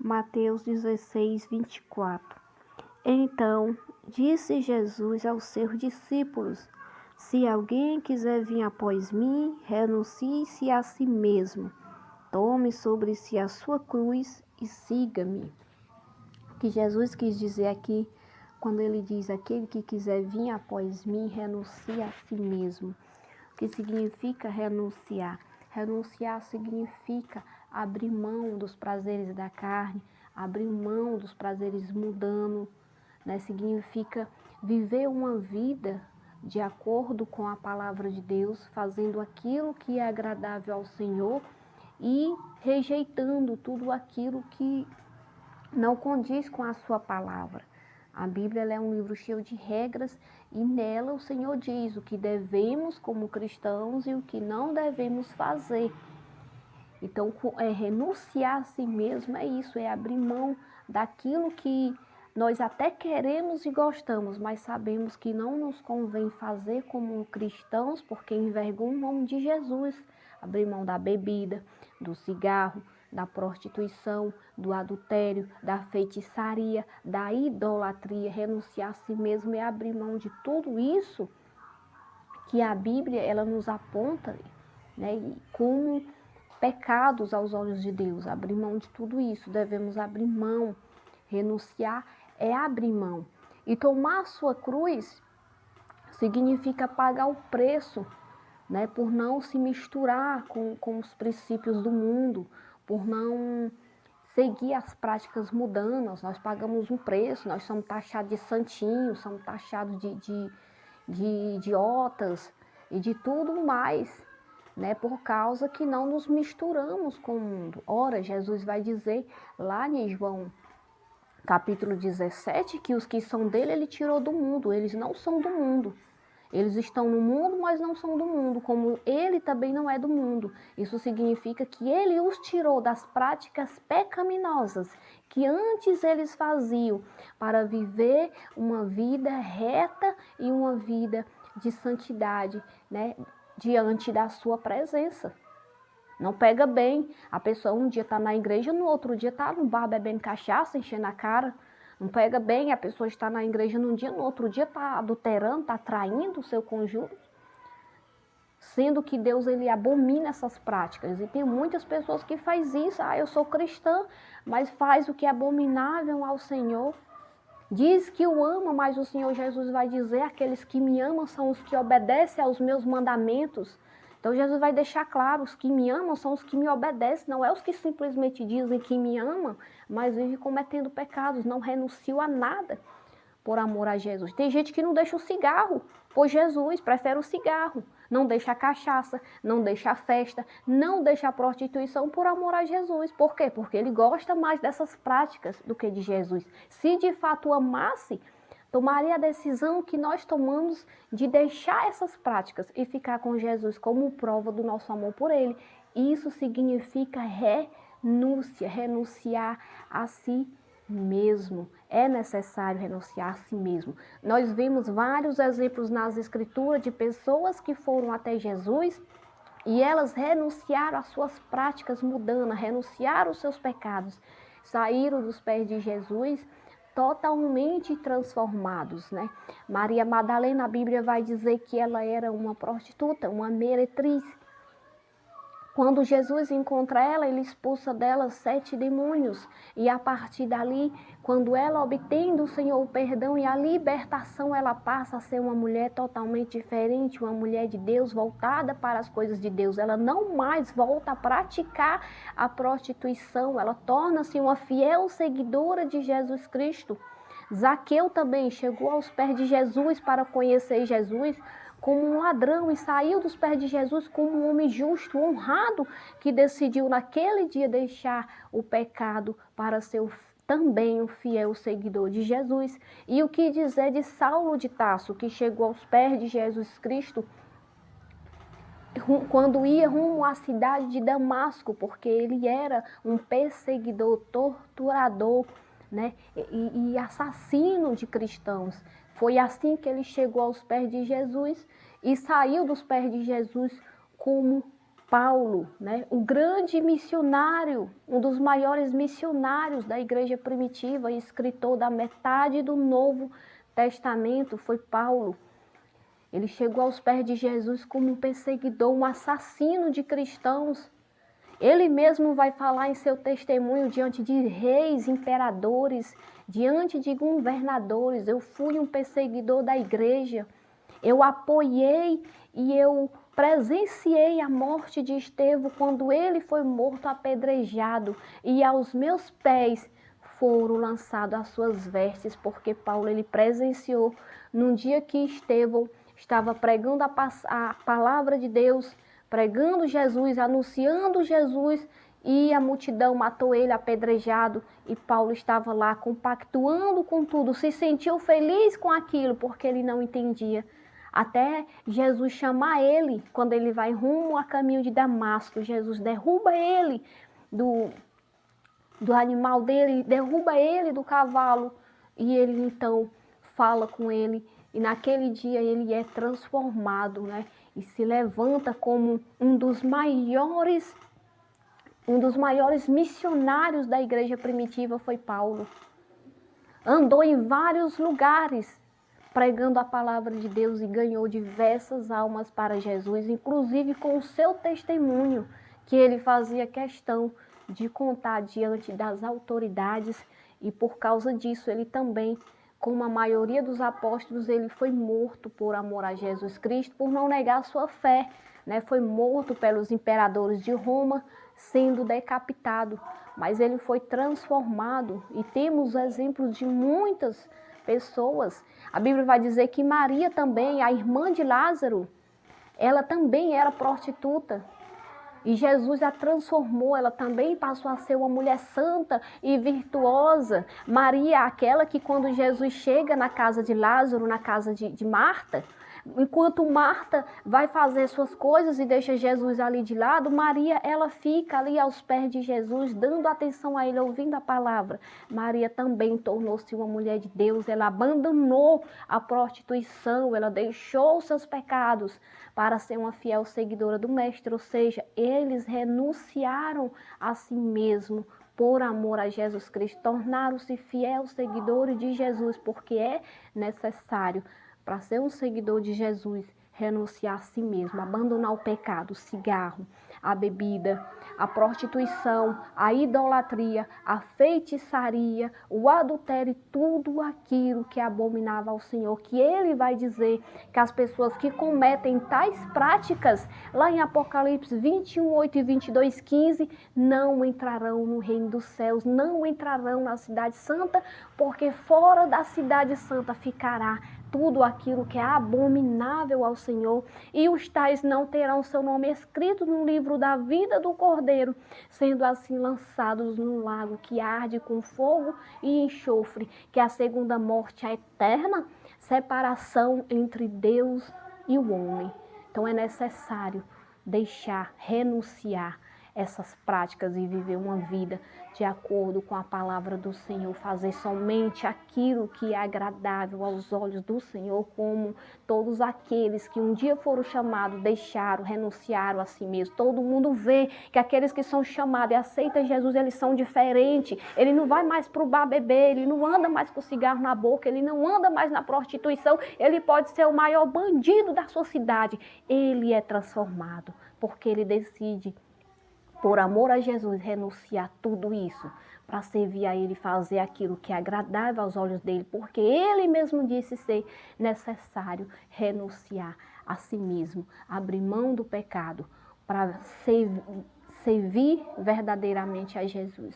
Mateus 16, 24. Então disse Jesus aos seus discípulos: Se alguém quiser vir após mim, renuncie-se a si mesmo, tome sobre si a sua cruz e siga-me. O que Jesus quis dizer aqui, quando ele diz: aquele que quiser vir após mim, renuncie a si mesmo. O que significa renunciar? Renunciar significa abrir mão dos prazeres da carne, abrir mão dos prazeres mundanos, né? Significa viver uma vida de acordo com a palavra de Deus, fazendo aquilo que é agradável ao Senhor e rejeitando tudo aquilo que não condiz com a sua palavra. A Bíblia é um livro cheio de regras e nela o Senhor diz o que devemos como cristãos e o que não devemos fazer. Então, renunciar a si mesmo é isso, é abrir mão daquilo que nós até queremos e gostamos, mas sabemos que não nos convém fazer como cristãos, porque envergonha o nome de Jesus. Abrir mão da bebida, do cigarro, da prostituição, do adultério, da feitiçaria, da idolatria. Renunciar a si mesmo é abrir mão de tudo isso que a Bíblia ela nos aponta, né, como pecados aos olhos de Deus. Abrir mão de tudo isso, devemos abrir mão. Renunciar é abrir mão. E tomar a sua cruz significa pagar o preço, né, por não se misturar com os princípios do mundo, por não seguir as práticas mundanas. Nós pagamos um preço, nós somos taxados de santinhos, somos taxados de idiotas e de tudo mais, né, por causa que não nos misturamos com o mundo. Ora, Jesus vai dizer lá em João capítulo 17 que os que são dele, ele tirou do mundo, eles não são do mundo. Eles estão no mundo, mas não são do mundo, como ele também não é do mundo. Isso significa que ele os tirou das práticas pecaminosas que antes eles faziam para viver uma vida reta e uma vida de santidade, né, diante da sua presença. Não pega bem. A pessoa um dia está na igreja, no outro dia está no bar bebendo cachaça, enchendo a cara. Não pega bem, a pessoa está na igreja num dia, no outro dia está adulterando, está traindo o seu cônjuge. Sendo que Deus ele abomina essas práticas. E tem muitas pessoas que fazem isso. Eu sou cristã, mas faz o que é abominável ao Senhor. Diz que o ama, mas o Senhor Jesus vai dizer: aqueles que me amam são os que obedecem aos meus mandamentos. Então Jesus vai deixar claro, os que me amam são os que me obedecem, não é os que simplesmente dizem que me amam, mas vivem cometendo pecados, não renunciam a nada por amor a Jesus. Tem gente que não deixa o cigarro por Jesus, prefere o cigarro, não deixa a cachaça, não deixa a festa, não deixa a prostituição por amor a Jesus. Por quê? Porque ele gosta mais dessas práticas do que de Jesus. Se de fato amasse, tomaria a decisão que nós tomamos de deixar essas práticas e ficar com Jesus como prova do nosso amor por ele. Isso significa renúncia, renunciar a si mesmo. É necessário renunciar a si mesmo. Nós vemos vários exemplos nas escrituras de pessoas que foram até Jesus e elas renunciaram às suas práticas mundanas, renunciaram aos seus pecados, saíram dos pés de Jesus totalmente transformados, né? Maria Madalena, a Bíblia vai dizer que ela era uma prostituta, uma meretriz. Quando Jesus encontra ela, ele expulsa dela 7 demônios. E a partir dali, quando ela obtém do Senhor o perdão e a libertação, ela passa a ser uma mulher totalmente diferente, uma mulher de Deus, voltada para as coisas de Deus. Ela não mais volta a praticar a prostituição, ela torna-se uma fiel seguidora de Jesus Cristo. Zaqueu também chegou aos pés de Jesus para conhecer Jesus como um ladrão e saiu dos pés de Jesus como um homem justo, honrado, que decidiu naquele dia deixar o pecado para ser também um fiel seguidor de Jesus. E o que dizer de Saulo de Tarso, que chegou aos pés de Jesus Cristo quando ia rumo à cidade de Damasco, porque ele era um perseguidor, torturador, né, e assassino de cristãos. Foi assim que ele chegou aos pés de Jesus e saiu dos pés de Jesus como Paulo, né, um grande missionário, um dos maiores missionários da igreja primitiva, escritor da metade do Novo Testamento, foi Paulo. Ele chegou aos pés de Jesus como um perseguidor, um assassino de cristãos. Ele mesmo vai falar em seu testemunho diante de reis, imperadores, diante de governadores: eu fui um perseguidor da igreja, eu apoiei e eu presenciei a morte de Estevão quando ele foi morto apedrejado, e aos meus pés foram lançadas as suas vestes, porque Paulo ele presenciou num dia que Estevão estava pregando a palavra de Deus, pregando Jesus, anunciando Jesus, e a multidão matou ele apedrejado, e Paulo estava lá compactuando com tudo, se sentiu feliz com aquilo, porque ele não entendia. Até Jesus chamar ele, quando ele vai rumo a caminho de Damasco, Jesus derruba ele do animal dele, derruba ele do cavalo, e ele então fala com ele, e naquele dia ele é transformado, né? E se levanta como um dos maiores missionários da igreja primitiva foi Paulo. Andou em vários lugares pregando a palavra de Deus e ganhou diversas almas para Jesus, inclusive com o seu testemunho, que ele fazia questão de contar diante das autoridades, e por causa disso ele também, como a maioria dos apóstolos, ele foi morto por amor a Jesus Cristo, por não negar sua fé, né? Foi morto pelos imperadores de Roma, sendo decapitado, mas ele foi transformado, e temos exemplos de muitas pessoas. A Bíblia vai dizer que Maria também, a irmã de Lázaro, ela também era prostituta. E Jesus a transformou, ela também passou a ser uma mulher santa e virtuosa. Maria, aquela que quando Jesus chega na casa de Lázaro, na casa de Marta, enquanto Marta vai fazer suas coisas e deixa Jesus ali de lado, Maria, ela fica ali aos pés de Jesus, dando atenção a ele, ouvindo a palavra. Maria também tornou-se uma mulher de Deus, ela abandonou a prostituição, ela deixou seus pecados para ser uma fiel seguidora do Mestre, ou seja, eles renunciaram a si mesmo por amor a Jesus Cristo, tornaram-se fiéis seguidores de Jesus, porque é necessário, para ser um seguidor de Jesus, renunciar a si mesmo, abandonar o pecado, o cigarro, a bebida, a prostituição, a idolatria, a feitiçaria, o adultério, tudo aquilo que é abominável ao Senhor, que Ele vai dizer que as pessoas que cometem tais práticas, lá em Apocalipse 21, 8 e 22, 15, não entrarão no reino dos céus, não entrarão na cidade santa, porque fora da cidade santa ficará tudo aquilo que é abominável ao Senhor, e os tais não terão seu nome escrito no livro da vida do Cordeiro, sendo assim lançados no lago que arde com fogo e enxofre, que é a segunda morte, a eterna separação entre Deus e o homem. Então é necessário deixar, renunciar essas práticas e viver uma vida de acordo com a palavra do Senhor, fazer somente aquilo que é agradável aos olhos do Senhor, como todos aqueles que um dia foram chamados, deixaram, renunciaram a si mesmos. Todo mundo vê que aqueles que são chamados e aceitam Jesus, eles são diferentes. Ele não vai mais para o bar beber, ele não anda mais com cigarro na boca, ele não anda mais na prostituição, ele pode ser o maior bandido da sua cidade. Ele é transformado, porque ele decide, por amor a Jesus, renunciar tudo isso para servir a Ele, fazer aquilo que é agradável aos olhos dele, porque Ele mesmo disse ser necessário renunciar a si mesmo, abrir mão do pecado para servir verdadeiramente a Jesus.